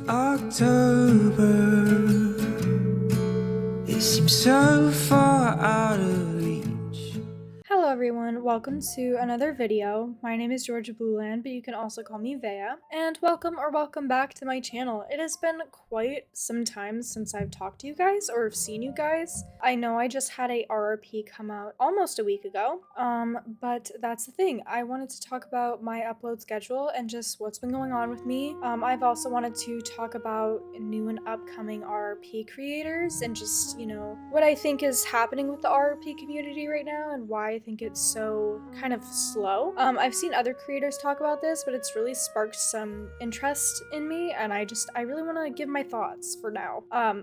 October, it seems so far out of reach. Hello everyone, welcome to another video. My name is Georgia Blueland, but you can also call me Vea. And welcome back to my channel. It has been quite some time since I've talked to you guys or have seen you guys. I know I just had a RRP come out almost a week ago, but that's the thing. I wanted to talk about my upload schedule and just what's been going on with me. I've also wanted to talk about new and upcoming RRP creators and just, what I think is happening with the RRP community right now and why I think it's so kind of slow. I've seen other creators talk about this, but it's really sparked some interest in me, and I really want to give my thoughts for now.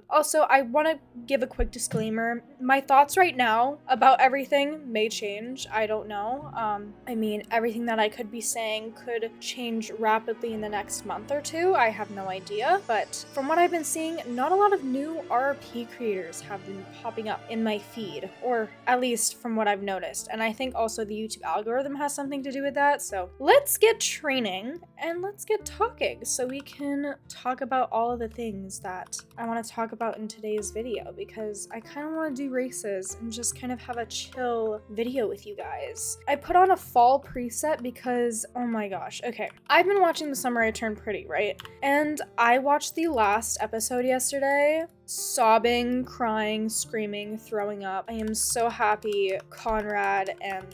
Also, I want to give a quick disclaimer. My thoughts right now about everything may change. I don't know. I mean, everything that I could be saying could change rapidly in the next month or two. I have no idea, but from what I've been seeing, not a lot of new RRP creators have been popping up in my feed, or at least from what I've noticed. And I think also the YouTube algorithm has something to do with that. So let's get training and let's get talking so we can talk about all of the things that I want to talk about in today's video, because I kind of want to do races and just kind of have a chill video with you guys. I put on a fall preset because, oh my gosh, okay. I've been watching The Summer I Turned Pretty, right? And I watched the last episode yesterday, sobbing, crying, screaming, throwing up. I am so happy Conrad and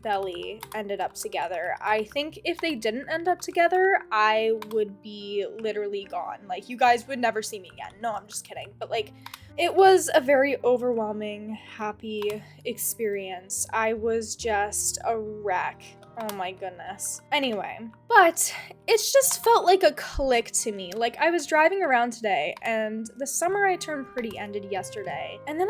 Belly ended up together. I think if they didn't end up together, I would be literally gone. Like, you guys would never see me again. No, I'm just kidding. But like, it was a very overwhelming, happy experience. I was just a wreck. Oh my goodness. Anyway, but it's just felt like a click to me. Like, I was driving around today and The Summer I Turned Pretty ended yesterday. And then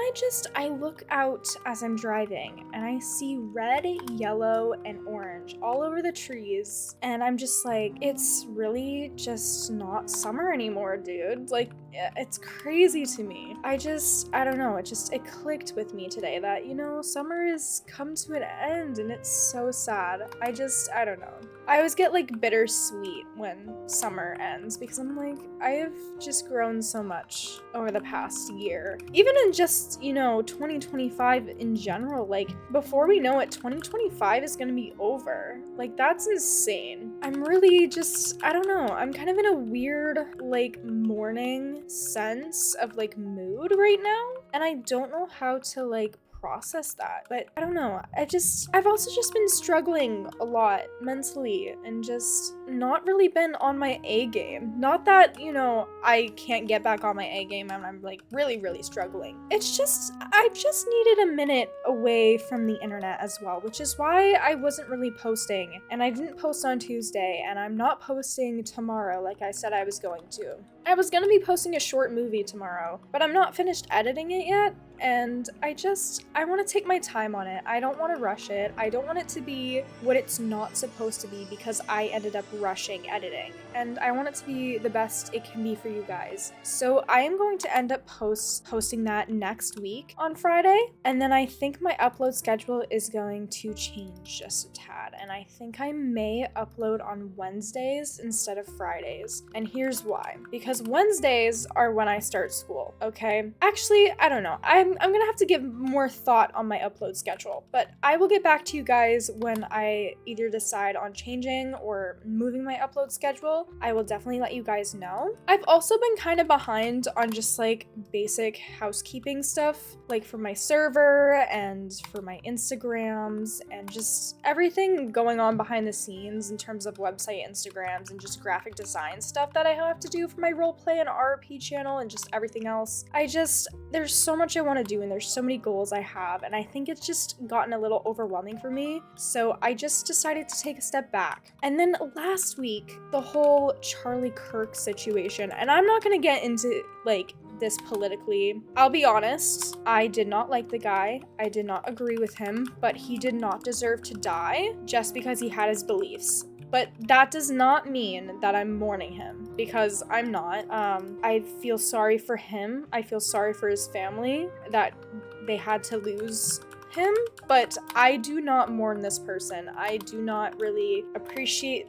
I look out as I'm driving and I see red, yellow, and orange all over the trees. And I'm just like, it's really just not summer anymore, dude. Like, it's crazy to me. I don't know, it clicked with me today that, summer has come to an end and it's so sad. I don't know. I always get like bittersweet when summer ends because I'm like, I have just grown so much over the past year. Even in just, 2025 in general, like before we know it, 2025 is gonna be over. Like, that's insane. I'm really I don't know, I'm kind of in a weird like mourning sense of like mood right now, and I don't know how to like process that. But I don't know, I've also just been struggling a lot mentally and just not really been on my A game. Not that, I can't get back on my A game and I'm like really struggling. It's just, I've just needed a minute away from the internet as well, which is why I wasn't really posting, and I didn't post on Tuesday, and I'm not posting tomorrow like I said I was going to. I was gonna be posting a short movie tomorrow, but I'm not finished editing it yet, and I want to take my time on it. I don't want to rush it. I don't want it to be what it's not supposed to be because I ended up rushing editing, and I want it to be the best it can be for you guys. So I am going to end up posting that next week on Friday, and then I think my upload schedule is going to change just a tad, and I think I may upload on Wednesdays instead of Fridays, and here's why. Because Wednesdays are when I start school, okay? Actually, I don't know. I'm gonna have to give more thought on my upload schedule, but I will get back to you guys when I either decide on changing or moving my upload schedule. I will definitely let you guys know. I've also been kind of behind on just like basic housekeeping stuff, like for my server and for my Instagrams and just everything going on behind the scenes in terms of website Instagrams and just graphic design stuff that I have to do for my roleplay and RP channel and just everything else. There's so much I want to do and there's so many goals I have, and I think it's just gotten a little overwhelming for me, so I just decided to take a step back. And then last week, the whole Charlie Kirk situation, and I'm not gonna get into like this politically. I'll be honest, I did not like the guy. I did not agree with him, but he did not deserve to die just because he had his beliefs. But that does not mean that I'm mourning him, because I'm not. I feel sorry for him. I feel sorry for his family that they had to lose him, but I do not mourn this person. I do not really appreciate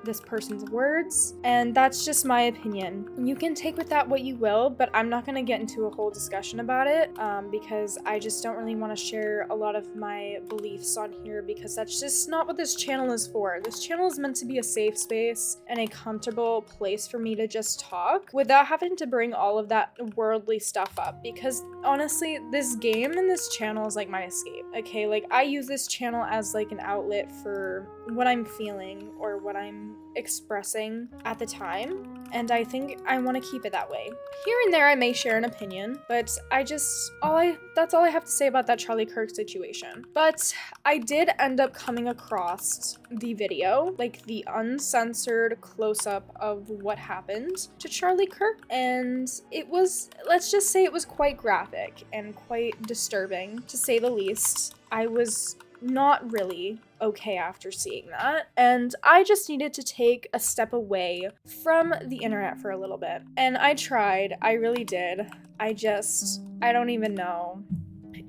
this person's words, and that's just my opinion. You can take with that what you will, but I'm not going to get into a whole discussion about it because I just don't really want to share a lot of my beliefs on here, because that's just not what this channel is for. This channel is meant to be a safe space and a comfortable place for me to just talk without having to bring all of that worldly stuff up, because honestly, this game and this channel is like my escape. Okay, like I use this channel as like an outlet for what I'm feeling or what I'm expressing at the time, and I think I want to keep it that way. Here and there I may share an opinion, but that's all I have to say about that Charlie Kirk situation. But I did end up coming across the video, like the uncensored close-up of what happened to Charlie Kirk, and it was, let's just say, it was quite graphic and quite disturbing, to say the least. I was not really okay after seeing that, and I just needed to take a step away from the internet for a little bit. And I tried, I really did. I don't even know.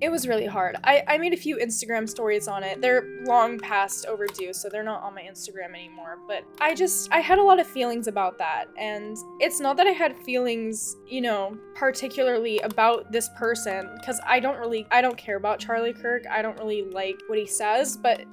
It was really hard. I made a few Instagram stories on it. They're long past overdue, so they're not on my Instagram anymore, but I had a lot of feelings about that, and it's not that I had feelings, you know, particularly about this person, because I don't care about Charlie Kirk. I don't really like what he says, but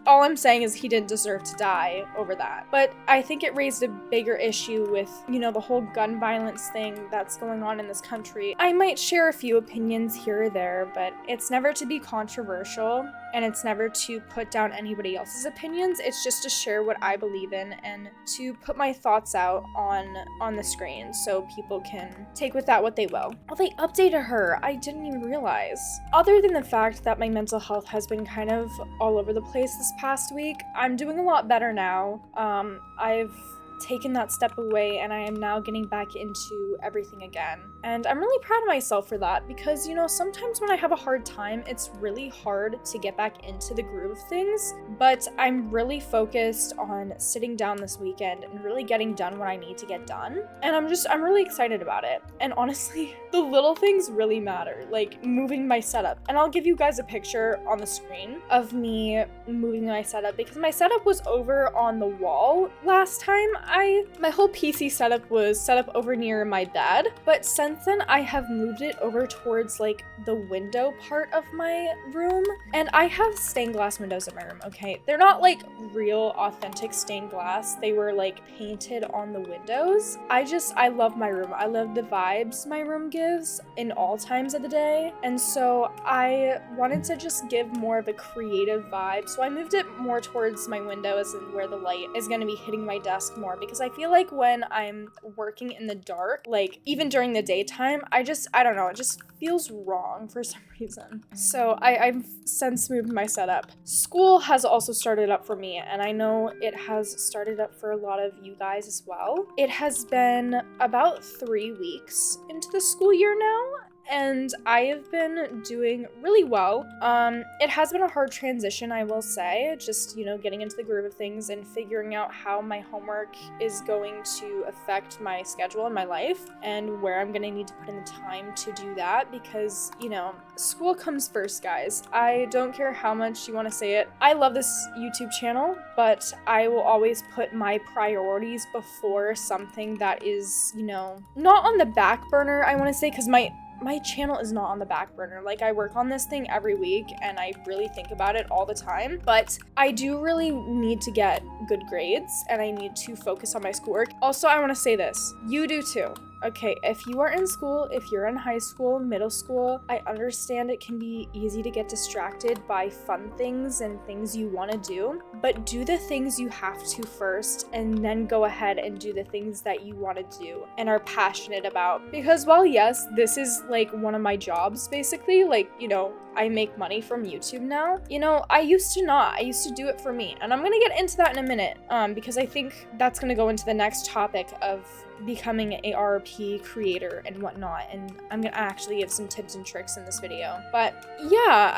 all I'm saying is he didn't deserve to die over that. But I think it raised a bigger issue with, you know, the whole gun violence thing that's going on in this country. I might share a few opinions here or there, but it's never to be controversial, and it's never to put down anybody else's opinions. It's just to share what I believe in and to put my thoughts out on the screen so people can take with that what they will. Oh, they updated her. I didn't even realize. Other than the fact that my mental health has been kind of all over the place this past week, I'm doing a lot better now. I've taken that step away, and I am now getting back into everything again. And I'm really proud of myself for that, because, you know, sometimes when I have a hard time, it's really hard to get back into the groove of things, but I'm really focused on sitting down this weekend and really getting done what I need to get done. And I'm really excited about it. And honestly, the little things really matter, like moving my setup. And I'll give you guys a picture on the screen of me moving my setup, because my setup was over on the wall last time. My whole PC setup was set up over near my bed, but since then I have moved it over towards like the window part of my room, and I have stained glass windows in my room, okay? They're not like real authentic stained glass. They were like painted on the windows. I love my room. I love the vibes my room gives in all times of the day, and so I wanted to just give more of a creative vibe, so I moved it more towards my windows and where the light is going to be hitting my desk more, because I feel like when I'm working in the dark, like even during the daytime, I don't know, it just feels wrong for some reason. So I've since moved my setup. School has also started up for me, and I know it has started up for a lot of you guys as well. It has been about 3 weeks into the school year now, and I have been doing really well. It has been a hard transition, I will say, just, you know, getting into the groove of things and figuring out how my homework is going to affect my schedule and my life, and where I'm gonna need to put in the time to do that, because, you know, school comes first, guys. I don't care how much you want to say it. I love this YouTube channel, but I will always put my priorities before something that is, you know, not on the back burner, I want to say, because my channel is not on the back burner. Like, I work on this thing every week and I really think about it all the time, but I do really need to get good grades and I need to focus on my schoolwork. Also, I want to say this, you do too. Okay, if you are in school, if you're in high school, middle school, I understand it can be easy to get distracted by fun things and things you want to do, but do the things you have to first, and then go ahead and do the things that you want to do and are passionate about. Because while yes, this is like one of my jobs, basically, like, you know, I make money from YouTube now, you know, I used to do it for me, and I'm gonna get into that in a minute, because I think that's gonna go into the next topic of becoming a ARP RP creator and whatnot, and I'm gonna actually give some tips and tricks in this video. But yeah,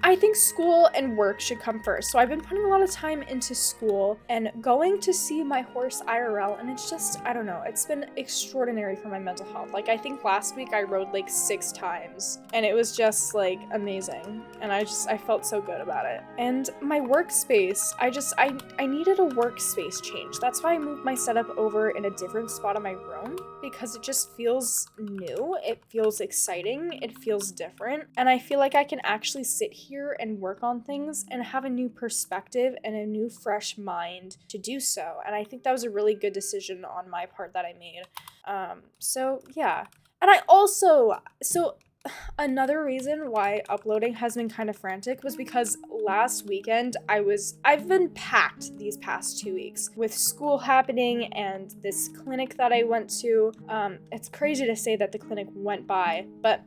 I think school and work should come first. So I've been putting a lot of time into school and going to see my horse IRL, and it's just, I don't know, it's been extraordinary for my mental health. Like, I think last week I rode like 6 times, and it was just like amazing, and I felt so good about it. And my workspace, I needed a workspace change. That's why I moved my setup over in a different spot of my room, because it just feels new, it feels exciting, it feels different, and I feel like I can actually sit here and work on things and have a new perspective and a new fresh mind to do so. And I think that was a really good decision on my part that I made. So yeah. And another reason why uploading has been kind of frantic was because last weekend I've been packed these past 2 weeks with school happening and this clinic that I went to. It's crazy to say that the clinic went by, but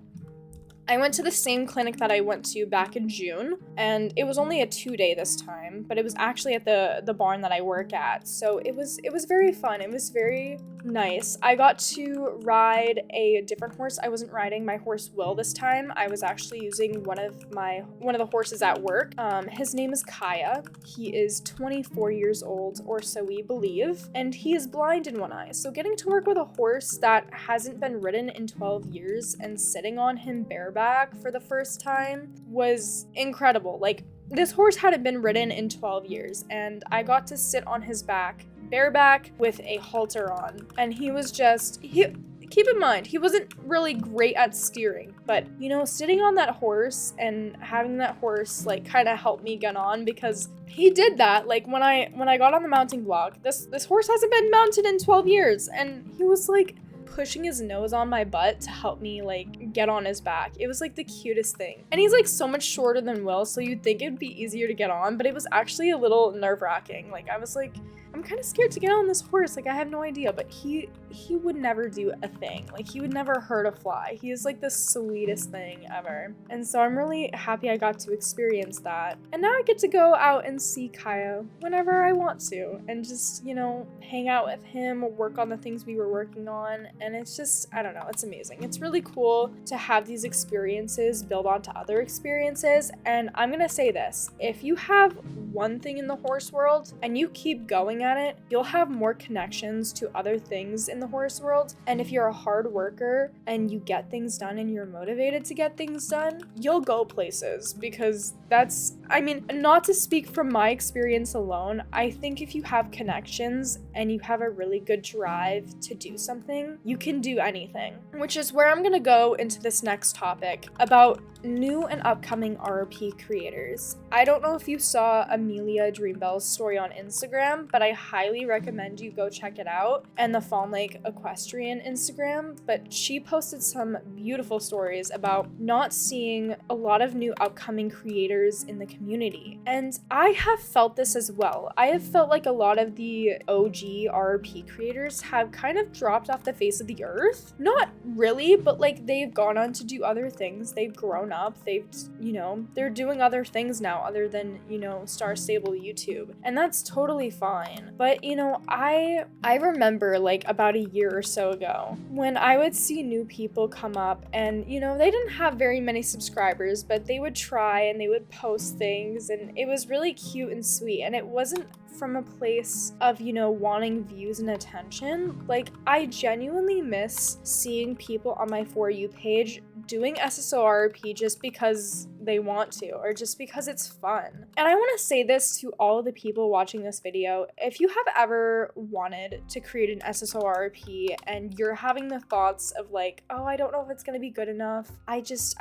I went to the same clinic that I went to back in June, and it was only a 2-day this time, but it was actually at the barn that I work at. So it was very fun. It was very nice. I got to ride a different horse. I wasn't riding my horse Will this time. I was actually using one of the horses at work. His name is Kaya. He is 24 years old, or so we believe, and he is blind in one eye. So getting to work with a horse that hasn't been ridden in 12 years and sitting on him bareback for the first time was incredible. Like, this horse hadn't been ridden in 12 years, and I got to sit on his back bareback with a halter on, and he was just, keep in mind, he wasn't really great at steering, but, you know, sitting on that horse and having that horse, like, kind of help me get on, because he did that. Like, when I got on the mounting block, this horse hasn't been mounted in 12 years, and he was, like, pushing his nose on my butt to help me, like, get on his back. It was, like, the cutest thing. And he's, like, so much shorter than Will, so you'd think it'd be easier to get on, but it was actually a little nerve-wracking. Like, I was like, I'm kind of scared to get on this horse. Like, I have no idea, but he would never do a thing. Like, he would never hurt a fly. He is, like, the sweetest thing ever. And so I'm really happy I got to experience that. And now I get to go out and see Kaya whenever I want to and just, you know, hang out with him, work on the things we were working on. And it's just, I don't know, it's amazing. It's really cool to have these experiences build onto other experiences. And I'm gonna say this, if you have one thing in the horse world and you keep going at it, you'll have more connections to other things in the horse world. And if you're a hard worker and you get things done and you're motivated to get things done, you'll go places, because that's, I mean, not to speak from my experience alone, I think if you have connections and you have a really good drive to do something, you can do anything. Which is where I'm gonna go into this next topic about new and upcoming RP creators. I don't know if you saw Amelia Dreambell's story on Instagram, but I highly recommend you go check it out, and the Fawn Lake Equestrian Instagram. But she posted some beautiful stories about not seeing a lot of new upcoming creators in the community. And I have felt this as well. I have felt like a lot of the OG RP creators have kind of dropped off the face of the earth. Not really, but like they've gone on to do other things. They've grown up. They've, you know, they're doing other things now other than, you know, Star Stable YouTube. And that's totally fine. But, you know, I remember like about a year or so ago when I would see new people come up and, you know, they didn't have very many subscribers, but they would try and they would post things, and it was really cute and sweet. And it wasn't from a place of, you know, wanting views and attention. Like, I genuinely miss seeing people on my For You page doing SSORP just because they want to, or just because it's fun. And I want to say this to all of the people watching this video: if you have ever wanted to create an SSORP and you're having the thoughts of like, oh, I don't know if it's gonna be good enough, I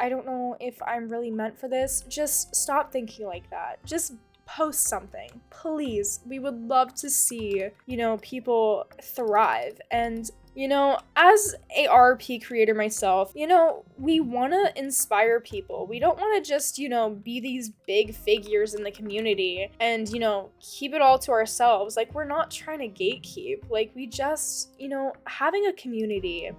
don't know if I'm really meant for this, just stop thinking like that. Just post something, please. We would love to see, you know, people thrive. And, you know, as a RP creator myself, you know, we want to inspire people. We don't want to just, you know, be these big figures in the community and, you know, keep it all to ourselves. Like, we're not trying to gatekeep. Like, we just, you know, having a community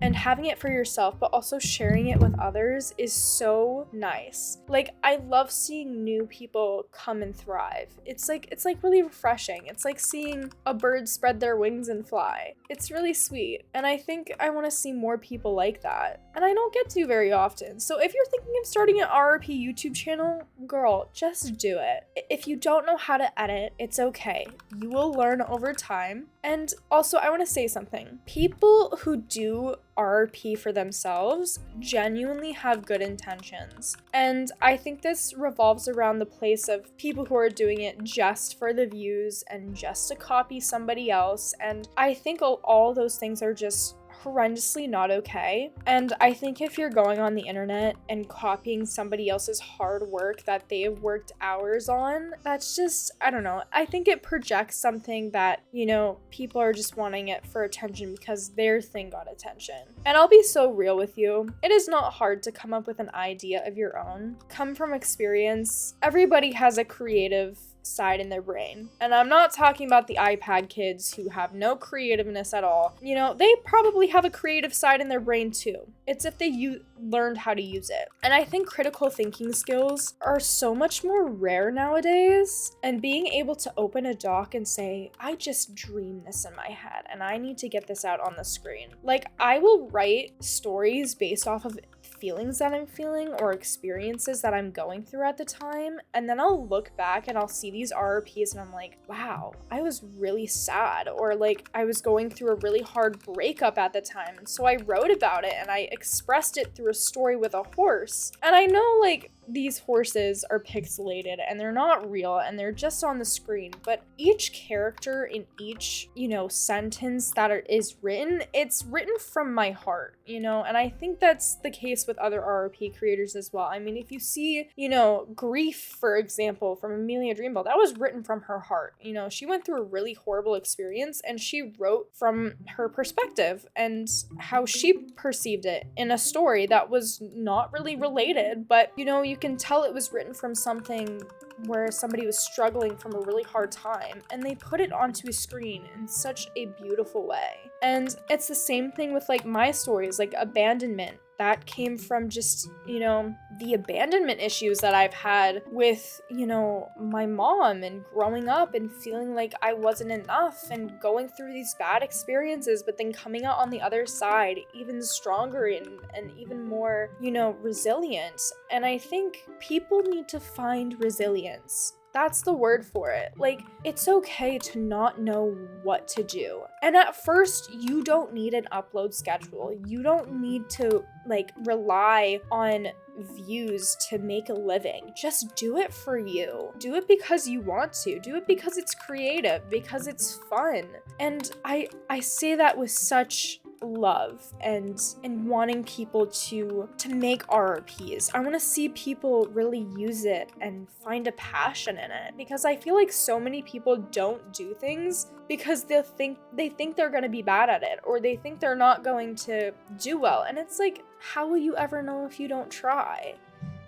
and having it for yourself, but also sharing it with others is so nice. Like, I love seeing new people come and thrive. It's like really refreshing. It's like seeing a bird spread their wings and fly. It's really sweet. And I think I want to see more people like that. And I don't get to very often. So if you're thinking of starting an RRP YouTube channel, girl, just do it. If you don't know how to edit, it's okay. You will learn over time. And also, I want to say something. People who do RRP for themselves genuinely have good intentions. And I think this revolves around the place of people who are doing it just for the views and just to copy somebody else. And I think all those things are just horrendously not okay. And I think if you're going on the internet and copying somebody else's hard work that they have worked hours on, that's just, I don't know. I think it projects something that, you know, people are just wanting it for attention because their thing got attention. And I'll be so real with you. It is not hard to come up with an idea of your own. Come from experience. Everybody has a creative side in their brain. And I'm not talking about the iPad kids who have no creativeness at all. You know, they probably have a creative side in their brain too. It's if they learned how to use it. And I think critical thinking skills are so much more rare nowadays. And being able to open a doc and say, I just dreamed this in my head and I need to get this out on the screen. Like, I will write stories based off of feelings that I'm feeling or experiences that I'm going through at the time, and then I'll look back and I'll see these RRPs and I'm like, wow, I was really sad, or like I was going through a really hard breakup at the time, and so I wrote about it and I expressed it through a story with a horse. And I know, like, these horses are pixelated and they're not real and they're just on the screen, but each character in each, you know, sentence that is written, it's written from my heart, you know. And I think that's the case with other RRP creators as well. I mean, if you see, you know, Grief, for example, from Amelia Dreamboat, that was written from her heart. You know, she went through a really horrible experience and she wrote from her perspective and how she perceived it in a story that was not really related, but, you know, you can tell it was written from something where somebody was struggling from a really hard time, and they put it onto a screen in such a beautiful way. And it's the same thing with, like, my stories, like abandonment. That came from just, you know, the abandonment issues that I've had with, you know, my mom and growing up and feeling like I wasn't enough and going through these bad experiences, but then coming out on the other side even stronger and even more, you know, resilient. And I think people need to find resilience. That's the word for it. Like, it's okay to not know what to do. And at first, you don't need an upload schedule. You don't need to, like, rely on views to make a living. Just do it for you. Do it because you want to. Do it because it's creative, because it's fun. And I say that with such love and wanting people to make RRPs. I want to see people really use it and find a passion in it, because I feel like so many people don't do things because they think they're going to be bad at it, or they think they're not going to do well. And it's like, how will you ever know if you don't try?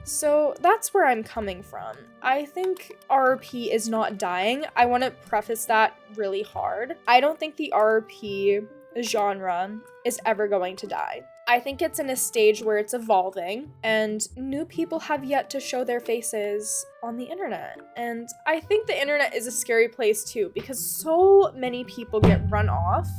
So that's where I'm coming from. I think RRP is not dying. I want to preface that really hard. I don't think the RRP genre is ever going to die. I think it's in a stage where it's evolving and new people have yet to show their faces on the internet. And I think the internet is a scary place too, because so many people get run off.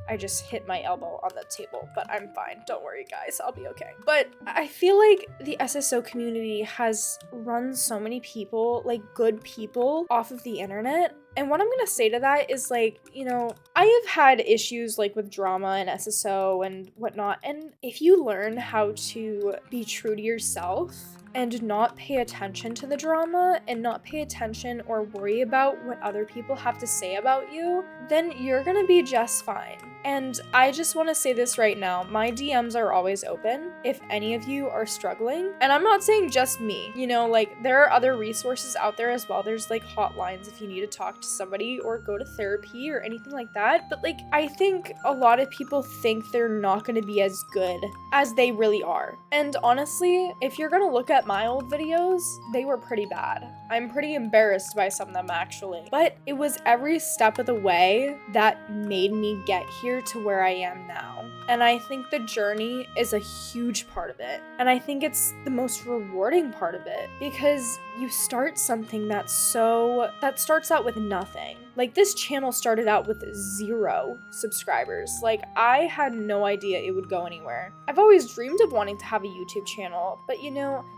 I just hit my elbow on the table, but I'm fine. Don't worry, guys. I'll be okay. But I feel like the SSO community has run so many people, like good people, off of the internet. And what I'm gonna say to that is, like, you know, I have had issues like with drama and SSO and whatnot. And if you learn how to be true to yourself and not pay attention to the drama and not pay attention or worry about what other people have to say about you, then you're gonna be just fine. And I just want to say this right now, my DMs are always open if any of you are struggling. And I'm not saying just me, you know, like, there are other resources out there as well. There's like hotlines if you need to talk to somebody or go to therapy or anything like that. But like, I think a lot of people think they're not going to be as good as they really are. And honestly, if you're going to look at my old videos, they were pretty bad. I'm pretty embarrassed by some of them, actually. But it was every step of the way that made me get here here to where I am now. And I think the journey is a huge part of it. And I think it's the most rewarding part of it, because you start something that starts out with nothing. Like, this channel started out with 0 subscribers. Like, I had no idea it would go anywhere. I've always dreamed of wanting to have a YouTube channel, but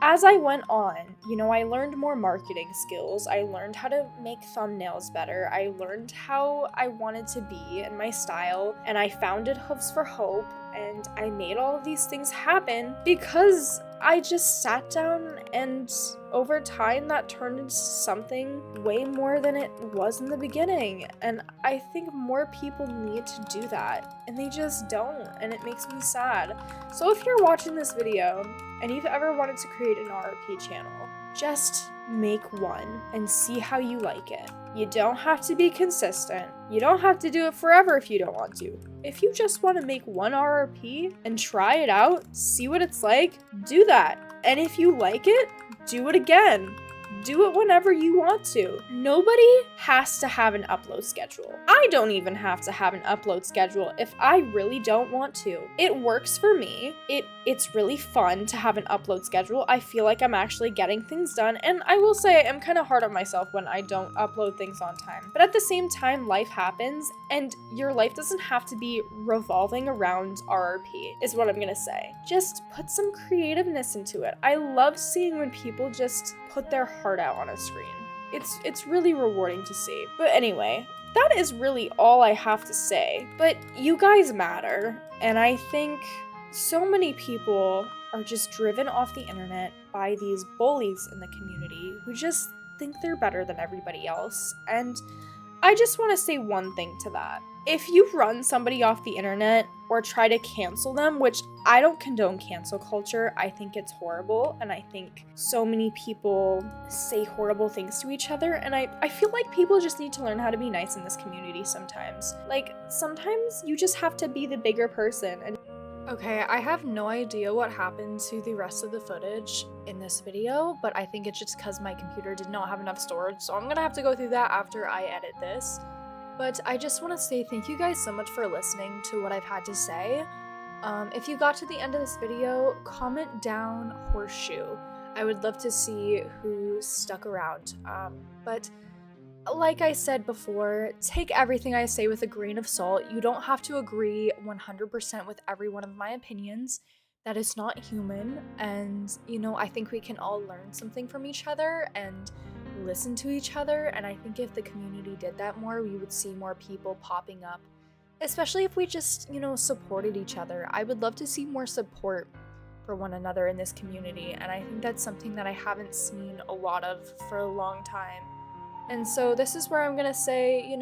as I went on, I learned more marketing skills. I learned how to make thumbnails better. I learned how I wanted to be and my style, and I founded Hooves for Hope, and I made all of these things happen because I just sat down, and over time that turned into something way more than it was in the beginning. And I think more people need to do that, and they just don't, and it makes me sad. So if you're watching this video and you've ever wanted to create an RRP channel, just make one and see how you like it. You don't have to be consistent. You don't have to do it forever if you don't want to. If you just want to make one RRP and try it out, see what it's like, do that. And if you like it, do it again. Do it whenever you want to. Nobody has to have an upload schedule. I don't even have to have an upload schedule if I really don't want to. It works for me. It's really fun to have an upload schedule. I feel like I'm actually getting things done, and I will say I'm kind of hard on myself when I don't upload things on time. But at the same time, life happens, and your life doesn't have to be revolving around RRP, is what I'm gonna say. Just put some creativeness into it. I love seeing when people just put their heart out on a screen. It's really rewarding to see. But anyway, that is really all I have to say. But you guys matter, and I think so many people are just driven off the internet by these bullies in the community who just think they're better than everybody else. And I just want to say one thing to that. If you run somebody off the internet or try to cancel them, which I don't condone cancel culture, I think it's horrible, and I think so many people say horrible things to each other, and I feel like people just need to learn how to be nice in this community sometimes. Like, sometimes you just have to be the bigger person. And okay, I have no idea what happened to the rest of the footage in this video, but I think it's just because my computer did not have enough storage, so I'm gonna have to go through that after I edit this. But I just want to say thank you guys so much for listening to what I've had to say. If you got to the end of this video, comment down horseshoe. I would love to see who stuck around. But like I said before, take everything I say with a grain of salt. You don't have to agree 100% with every one of my opinions. That is not human. And, I think we can all learn something from each other and listen to each other, and I think if the community did that more, we would see more people popping up, especially if we just, supported each other. I would love to see more support for one another in this community, and I think that's something that I haven't seen a lot of for a long time. And so this is where I'm gonna say,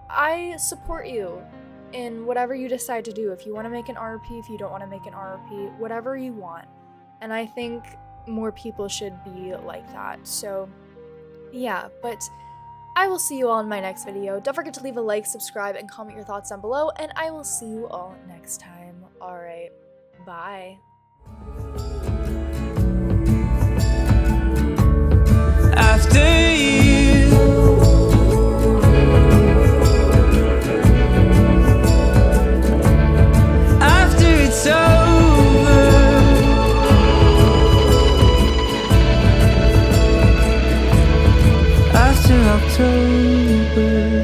I support you in whatever you decide to do. If you want to make an RRP, if you don't want to make an RRP, whatever you want. And I think more people should be like that. So yeah, but I will see you all in my next video. Don't forget to leave a like, subscribe, and comment your thoughts down below, and I will see you all next time. Alright, bye. After you, after it's over, after October.